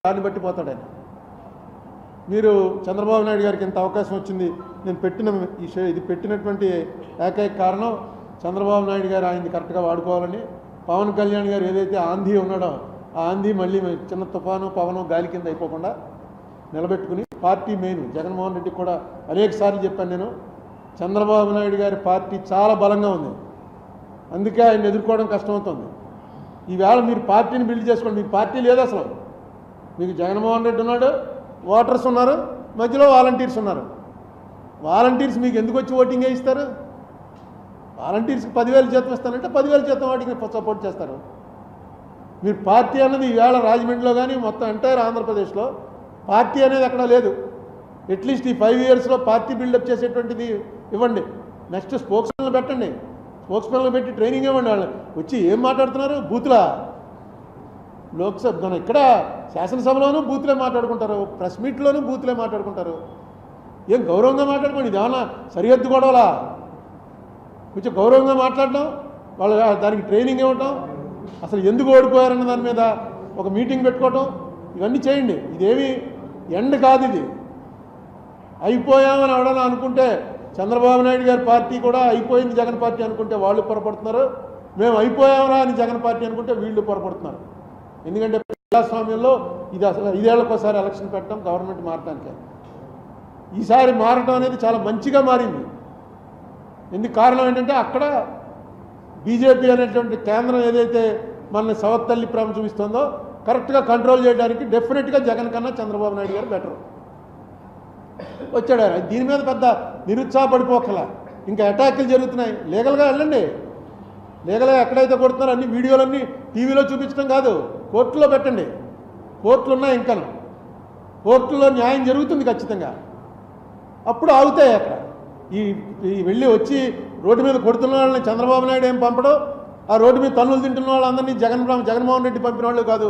దాన్ని బట్టి పోతాడు ఆయన. మీరు చంద్రబాబు నాయుడు గారికి ఇంత అవకాశం వచ్చింది, నేను పెట్టిన ఇది పెట్టినటువంటి ఏకైక కారణం చంద్రబాబు నాయుడు గారు ఆయన్ని కరెక్ట్గా వాడుకోవాలని. పవన్ కళ్యాణ్ గారు ఏదైతే ఆంధీ ఉన్నాడో ఆ ఆంధీ మళ్ళీ చిన్న తుఫాను పవనం గాలి కింద అయిపోకుండా నిలబెట్టుకుని పార్టీ మెయిన్ జగన్మోహన్ రెడ్డికి కూడా అనేక సార్లు చెప్పాను నేను, చంద్రబాబు నాయుడు గారి పార్టీ చాలా బలంగా ఉంది, అందుకే ఆయన ఎదుర్కోవడం కష్టమవుతుంది. ఈవేళ మీరు పార్టీని బిల్డ్ చేసుకోండి. మీకు పార్టీ లేదు అసలు. మీకు జగన్మోహన్ రెడ్డి ఉన్నాడు, ఓటర్స్ ఉన్నారు, మధ్యలో వాలంటీర్స్ ఉన్నారు. వాలంటీర్స్ మీకు ఎందుకు వచ్చి ఓటింగ్ వేయిస్తారు? వాలంటీర్స్కి 10,000 జీతం ఇస్తానంటే 10,000 జీతం వాటికి సపోర్ట్ చేస్తారు. మీరు పార్టీ అన్నది ఈవేళ రాజమండ్రిలో కానీ మొత్తం ఎంటైర్ ఆంధ్రప్రదేశ్లో పార్టీ అనేది ఎక్కడా లేదు. అట్లీస్ట్ ఈ 5 ఇయర్స్లో పార్టీ బిల్డప్ చేసేటువంటిది ఇవ్వండి. నెక్స్ట్ స్పోక్స్మెన్లు పెట్టండి, స్పోక్స్మెన్లు పెట్టి ట్రైనింగ్ ఇవ్వండి. వాళ్ళు వచ్చి ఏం మాట్లాడుతున్నారు? బూతులా? లోక్సభ మన ఇక్కడ శాసనసభలోనూ బూతులే మాట్లాడుకుంటారు, ప్రెస్ మీట్లోనూ బూతులే మాట్లాడుకుంటారు. ఏం గౌరవంగా మాట్లాడుకోండి. ఇది ఏమన్నా సరిహద్దు గొడవలా? కొంచెం గౌరవంగా మాట్లాడడం, వాళ్ళు దానికి ట్రైనింగ్ ఇవ్వటం, అసలు ఎందుకు ఓడిపోయారన్న దాని మీద ఒక మీటింగ్ పెట్టుకోవటం, ఇవన్నీ చేయండి. ఇదేమి ఎండ్ కాదు, ఇది అయిపోయామని ఎవడన్నా అనుకుంటే చంద్రబాబు నాయుడు గారి పార్టీ కూడా అయిపోయింది జగన్ పార్టీ అనుకుంటే వాళ్ళు పొరపడుతున్నారు, మేము అయిపోయామరా అని జగన్ పార్టీ అనుకుంటే వీళ్ళు పొరపడుతున్నారు. ఎందుకంటే ప్రజాస్వామ్యంలో ఇది అసలు 5 ఏళ్లకోసారి ఎలక్షన్ పెట్టడం గవర్నమెంట్ మారటానికే. ఈసారి మారటం అనేది చాలా మంచిగా మారింది. ఎందుకు కారణం ఏంటంటే అక్కడ బీజేపీ అనేటువంటి కేంద్రం ఏదైతే మనల్ని సవత్తల్లి ప్రేమ చూపిస్తుందో కరెక్ట్గా కంట్రోల్ చేయడానికి డెఫినెట్గా జగన్ కన్నా చంద్రబాబు నాయుడు గారు బెటర్ వచ్చాడు. దీని మీద పెద్ద నిరుత్సాహపడిపోకల. ఇంకా అటాక్లు జరుగుతున్నాయి, లీగల్గా వెళ్ళండి. లీగల్గా ఎక్కడైతే కొడుతున్నారో అన్ని వీడియోలన్నీ టీవీలో చూపించడం కాదు, కోర్టులో పెట్టండి. కోర్టులు ఉన్నాయి, ఇంకా కోర్టులో న్యాయం జరుగుతుంది ఖచ్చితంగా. అప్పుడు ఆగుతాయి అక్కడ. ఈ వెళ్ళి వచ్చి రోడ్డు మీద కొడుతున్న వాళ్ళని చంద్రబాబు నాయుడు ఏం పంపడం, ఆ రోడ్డు మీద తన్నులు తింటున్న వాళ్ళందరినీ జగన్మోహన్ రెడ్డి పంపిన వాళ్ళు కాదు.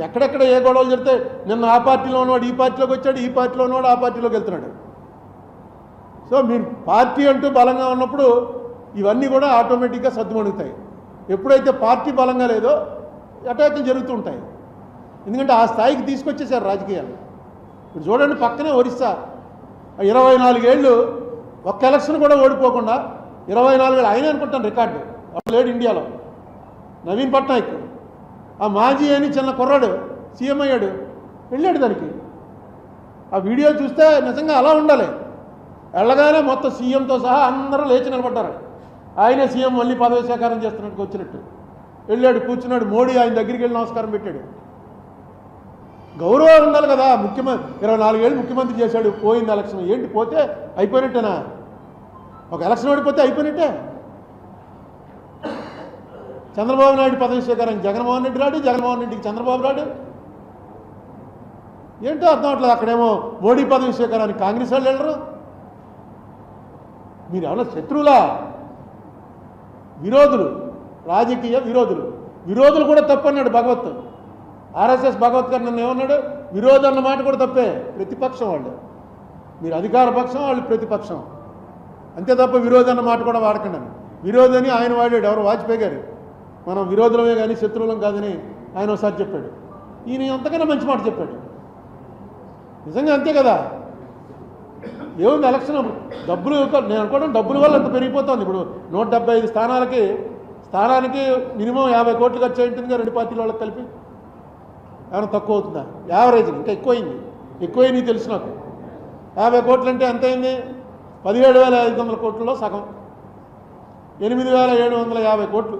ఎక్కడెక్కడ ఏ గొడవలు జరిగితే నిన్న ఆ పార్టీలో ఉన్నవాడు ఈ పార్టీలోకి వచ్చాడు, ఈ పార్టీలో ఉన్నవాడు ఆ పార్టీలోకి వెళ్తున్నాడు. సో మీరు పార్టీ అంటూ బలంగా ఉన్నప్పుడు ఇవన్నీ కూడా ఆటోమేటిక్గా సర్దుమణుగుతాయి. ఎప్పుడైతే పార్టీ బలంగా లేదో అటాక్లు జరుగుతూ ఉంటాయి. ఎందుకంటే ఆ స్థాయికి తీసుకొచ్చేసారు రాజకీయాలు. ఇప్పుడు చూడండి, పక్కనే ఒరిస్సా 24 ఏళ్ళు ఒక్క ఎలక్షన్ కూడా ఓడిపోకుండా 24 ఏళ్ళు ఆయన అనుకుంటాను రికార్డు లేడు ఇండియాలో. నవీన్ పట్నాయక్ ఆ మాజీ అని చిన్న కుర్రాడు సీఎం అయ్యాడు, వెళ్ళాడు దానికి. ఆ వీడియో చూస్తే నిజంగా అలా ఉండాలి. వెళ్ళగానే మొత్తం సీఎంతో సహా అందరూ లేచి నిలబడ్డారు. ఆయనే సీఎం మళ్ళీ పదవి స్వీకారం చేస్తున్నట్టు వచ్చినట్టు వెళ్ళాడు, కూర్చున్నాడు. మోడీ ఆయన దగ్గరికి వెళ్ళి నమస్కారం పెట్టాడు. గౌరవం ఉండాలి కదా. 24 ఏళ్ళు ముఖ్యమంత్రి చేశాడు, పోయింది ఎలక్షన్. ఏంటి పోతే అయిపోయినట్టేనా? ఒక ఎలక్షన్ ఓడిపోతే అయిపోయినట్టే. చంద్రబాబు నాయుడు పదవి స్వీకారం జగన్మోహన్ రెడ్డి రాడు, జగన్మోహన్ రెడ్డికి చంద్రబాబు రాడు. ఏంటో అర్థం అవట్లేదు. అక్కడేమో మోడీ పదవి స్వీకారానికి కాంగ్రెస్ వాళ్ళు వెళ్ళరు. మీరు ఏమన్నా శత్రువులా? విరోధులు, రాజకీయ విరోధులు కూడా తప్పన్నాడు భగవత్. ఆర్ఎస్ఎస్ భగవత్ గారు నన్ను ఏమన్నాడు? విరోధం అన్న మాట కూడా తప్పే. ప్రతిపక్షం వాళ్ళు, మీరు అధికార పక్షం, వాళ్ళు ప్రతిపక్షం, అంతే తప్ప విరోధం అన్న మాట కూడా వాడకండి. విరోధని ఆయన వాడాడు, ఎవరు వాజ్పేయి గారు. మనం విరోధులమే కానీ శత్రువులం కాదని ఆయన ఒకసారి చెప్పాడు. ఈయన అంతకన్నా మంచి మాట చెప్పాడు. నిజంగా అంతే కదా. ఏముంది ఎలక్షన్ డబ్బులు, నేను అనుకోవడం డబ్బుల వల్ల అంత పెరిగిపోతుంది. ఇప్పుడు 175 స్థానానికి మినిమం 50 కోట్లు ఖర్చు అయింటుందిగా 2 పార్టీల వాళ్ళకి కలిపి. ఏమైనా తక్కువ అవుతుందా? యావరేజ్ ఇంకా ఎక్కువైంది తెలుసు నాకు. 50 కోట్లు అంటే ఎంత అయింది? 17,500 కోట్లలో సగం, 8,750 కోట్లు.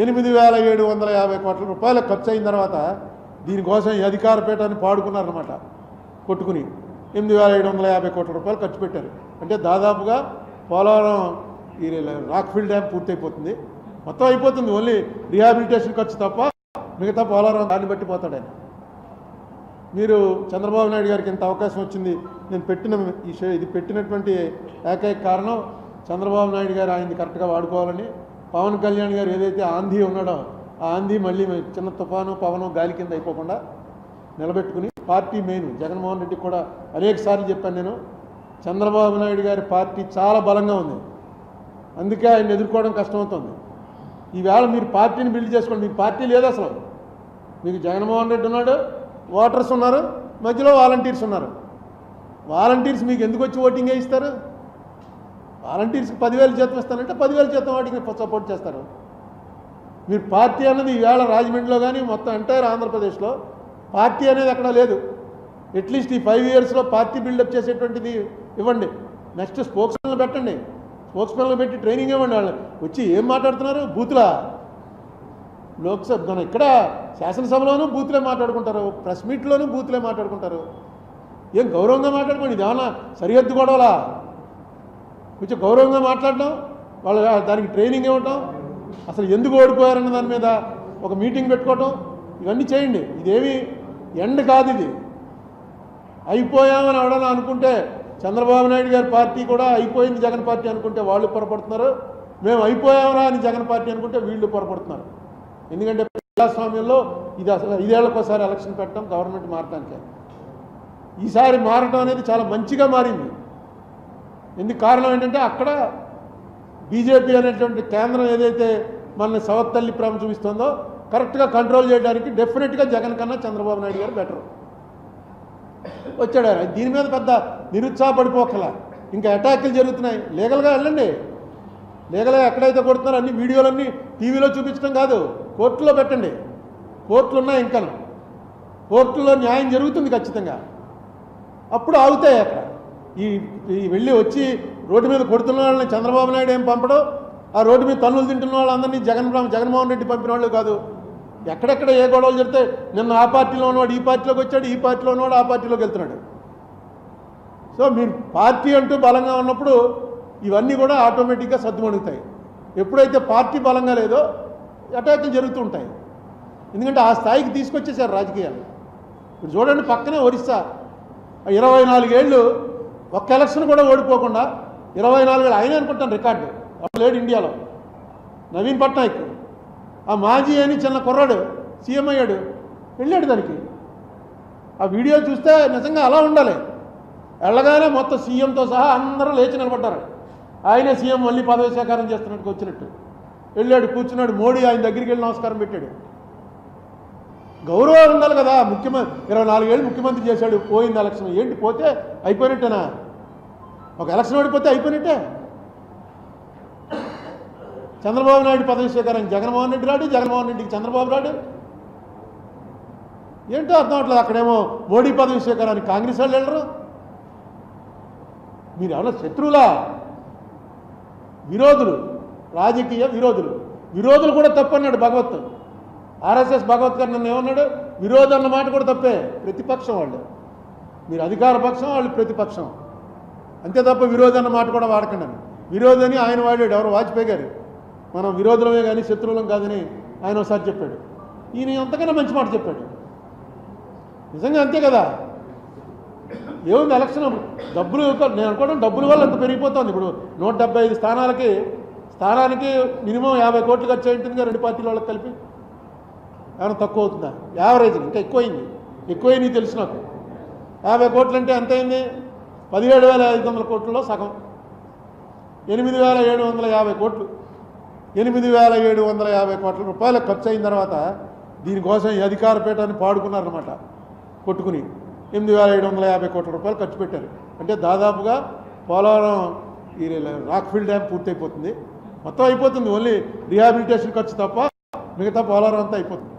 8,750 కోట్ల రూపాయలు ఖర్చు అయిన తర్వాత దీనికోసం ఈ అధికార పీఠాన్ని పాడుకున్నారనమాట. కొట్టుకుని 8,750 కోట్ల రూపాయలు ఖర్చు పెట్టారు. అంటే దాదాపుగా పోలవరం ఈ రాక్ఫీల్డ్ డ్యామ్ పూర్తయిపోతుంది, మొత్తం అయిపోతుంది. ఓన్లీ రీహాబిలిటేషన్ ఖర్చు తప్ప మిగతా పోలవరం దాన్ని బట్టి పోతాడు ఆయన. మీరు చంద్రబాబు నాయుడు గారికి ఇంత అవకాశం వచ్చింది, నేను ఇది పెట్టినటువంటి ఏకైక కారణం చంద్రబాబు నాయుడు గారు ఆయన్ని కరెక్ట్గా వాడుకోవాలని. పవన్ కళ్యాణ్ గారు ఏదైతే ఆంధీ ఉన్నాడో ఆ ఆంధీ మళ్ళీ చిన్న తుఫాను పవనం గాలి కింద అయిపోకుండా నిలబెట్టుకుని పార్టీ మెయిన్ జగన్మోహన్ రెడ్డికి కూడా అనేక సార్లు చెప్పాను నేను, చంద్రబాబు నాయుడు గారి పార్టీ చాలా బలంగా ఉంది, అందుకే ఆయన ఎదుర్కోవడం కష్టమవుతుంది. ఈవేళ మీరు పార్టీని బిల్డ్ చేసుకోండి. మీకు పార్టీ లేదు అసలు. మీకు జగన్మోహన్ రెడ్డి ఉన్నాడు, ఓటర్స్ ఉన్నారు, మధ్యలో వాలంటీర్స్ ఉన్నారు. వాలంటీర్స్ మీకు ఎందుకు వచ్చి ఓటింగ్ వేయిస్తారు? వాలంటీర్స్కి 10,000 జీతం ఇస్తానంటే 10,000 జీతం వాటికి సపోర్ట్ చేస్తారు. మీరు పార్టీ అన్నది ఈవేళ రాజమండ్రిలో కానీ మొత్తం ఎంటైర్ ఆంధ్రప్రదేశ్లో పార్టీ అనేది అక్కడ లేదు. అట్లీస్ట్ ఈ 5 ఇయర్స్లో పార్టీ బిల్డప్ చేసేటువంటిది ఇవ్వండి. నెక్స్ట్ స్పోక్స్ మెన్లు పెట్టండి, స్పోక్స్ మెన్లు పెట్టి ట్రైనింగ్ ఇవ్వండి. వాళ్ళు వచ్చి ఏం మాట్లాడుతున్నారు? బూతులా? లోక్సభ మన ఇక్కడ శాసనసభలోనూ బూతులే మాట్లాడుకుంటారు, ప్రెస్ మీట్లోనూ బూతులే మాట్లాడుకుంటారు. ఏం గౌరవంగా మాట్లాడుకోండి. ఇది ఏమన్నా సరిహద్దు గొడవలా? కొంచెం గౌరవంగా మాట్లాడడం, వాళ్ళ దానికి ట్రైనింగ్ ఇవ్వటం, అసలు ఎందుకు ఓడిపోయారన్న దాని మీద ఒక మీటింగ్ పెట్టుకోవటం, ఇవన్నీ చేయండి. ఇదేమి ఎండ్ కాదు. ఇది అయిపోయామని ఎవడన్నా అనుకుంటే, చంద్రబాబు నాయుడు గారి పార్టీ కూడా అయిపోయింది జగన్ పార్టీ అనుకుంటే వాళ్ళు పొరపడుతున్నారు, మేము అయిపోయామరా అని జగన్ పార్టీ అనుకుంటే వీళ్ళు పొరపడుతున్నారు. ఎందుకంటే ప్రజాస్వామ్యంలో ఇది అసలు 5 ఏళ్లకోసారి ఎలక్షన్ పెట్టడం గవర్నమెంట్ మారటానికే. ఈసారి మారటం అనేది చాలా మంచిగా మారింది. ఎందుకు కారణం ఏంటంటే అక్కడ బీజేపీ అనేటువంటి కేంద్రం ఏదైతే మనల్ని సవత్తల్లి ప్రేమ చూపిస్తుందో కరెక్ట్గా కంట్రోల్ చేయడానికి డెఫినెట్గా జగన్ కన్నా చంద్రబాబు నాయుడు గారు బెటర్ వచ్చాడు. దీని మీద పెద్ద నిరుత్సాహపడిపోకలా. ఇంకా అటాకులు జరుగుతున్నాయి. లీగల్గా వెళ్ళండి. లీగల్గా ఎక్కడైతే కొడుతున్నారో అన్ని వీడియోలన్నీ టీవీలో చూపించడం కాదు, కోర్టులో పెట్టండి. కోర్టులు ఉన్నాయి, ఇంకా కోర్టులో న్యాయం జరుగుతుంది ఖచ్చితంగా. అప్పుడు ఆగుతాయి అక్కడ. ఈ వెళ్ళి వచ్చి రోడ్డు మీద కొడుతున్న వాళ్ళని చంద్రబాబు నాయుడు ఏం పంపడం, ఆ రోడ్డు మీద తన్నులు తింటున్న వాళ్ళందరినీ జగన్మోహన్ రెడ్డి పంపిన వాళ్ళు కాదు. ఎక్కడెక్కడ ఏ గొడవలు జరిగితే నిన్న ఆ పార్టీలో ఉన్నవాడు ఈ పార్టీలోకి వచ్చాడు, ఈ పార్టీలో ఉన్నవాడు ఆ పార్టీలోకి వెళ్తున్నాడు. సో మీరు పార్టీ అంటూ బలంగా ఉన్నప్పుడు ఇవన్నీ కూడా ఆటోమేటిక్గా సర్దుమణుగుతాయి. ఎప్పుడైతే పార్టీ బలంగా లేదో అటాకులు జరుగుతూ ఉంటాయి. ఎందుకంటే ఆ స్థాయికి తీసుకొచ్చేసారు రాజకీయాలు. ఇప్పుడు చూడండి, పక్కనే ఒరిస్సా 24 ఏళ్ళు ఒక్క ఎలక్షన్ కూడా ఓడిపోకుండా 24 ఏళ్ళు ఆయన అనుకుంటాను రికార్డు లేడు ఇండియాలో. నవీన్ పట్నాయక్ ఆ మాజీ అని చిన్న కుర్రాడు సీఎం అయ్యాడు, వెళ్ళాడు దానికి. ఆ వీడియో చూస్తే నిజంగా అలా ఉండాలి. వెళ్ళగానే మొత్తం సీఎంతో సహా అందరూ లేచి నిలబడ్డారు. ఆయనే సీఎం మళ్ళీ పదవి స్వీకారం చేస్తున్నట్టు వచ్చినట్టు వెళ్ళాడు, కూర్చున్నాడు. మోడీ ఆయన దగ్గరికి వెళ్ళి నమస్కారం పెట్టాడు. గౌరవం ఉండాలి కదా. 24 ఏళ్ళు ముఖ్యమంత్రి చేశాడు, పోయింది ఎలక్షన్. ఏంటి పోతే అయిపోయినట్టేనా? ఒక ఎలక్షన్ ఓడిపోతే అయిపోయినట్టే. చంద్రబాబు నాయుడు పదవి స్వీకారం జగన్మోహన్ రెడ్డి రాడు, జగన్మోహన్ రెడ్డికి చంద్రబాబు రాడు. ఏంటో అర్థం అవట్లేదు. అక్కడేమో మోడీ పదవి స్వీకారానికి కాంగ్రెస్ వాళ్ళు వెళ్ళరు. మీరు ఎవరో శత్రువులా? విరోధులు, రాజకీయ విరోధులు కూడా తప్పన్నాడు భగవత్. ఆర్ఎస్ఎస్ భగవత్ గారు నన్ను ఏమన్నాడు? విరోధం అన్న మాట కూడా తప్పే. ప్రతిపక్షం వాళ్ళు. మీరు అధికార పక్షం, వాళ్ళు ప్రతిపక్షం. అంతే తప్ప విరోధం అన్న మాట కూడా వాడకండి. విరోధని ఆయన వాడాడు, ఎవరు వాజ్పేయి గారు. మనం విరోధులమే కానీ శత్రువులం కాదని ఆయన ఒకసారి చెప్పాడు. ఈయన అంతకన్నా మంచి మాట చెప్పాడు. నిజంగా అంతే కదా. ఏముంది ఎలక్షన్ డబ్బులు, నేను అనుకోవడం డబ్బుల వల్ల అంత పెరిగిపోతుంది. ఇప్పుడు 175 స్థానానికి మినిమం 50 కోట్లు ఖర్చు అయింటుందిగా రెండు పార్టీల వాళ్ళకి కలిపి. ఏమైనా తక్కువ అవుతుందా? యావరేజ్ ఇంకా ఎక్కువైంది తెలుసు నాకు. 50 కోట్లు అంటే ఎంత అయింది? 17,500 కోట్లలో సగం. 8,750 కోట్లు. 8,750 కోట్ల రూపాయలు ఖర్చు అయిన తర్వాత దీనికోసం ఈ అధికార పీఠాన్ని పాడుకున్నారనమాట కొట్టుకుని. 8,750 కోట్ల రూపాయలు ఖర్చు పెట్టారు. అంటే దాదాపుగా పోలవరం ఈ రాక్ఫీల్డ్ డ్యామ్ పూర్తయిపోతుంది. మొత్తం అయిపోతుంది. ఓన్లీ రిహాబిలిటేషన్ ఖర్చు తప్ప మిగతా పోలవరం అంతా అయిపోతుంది.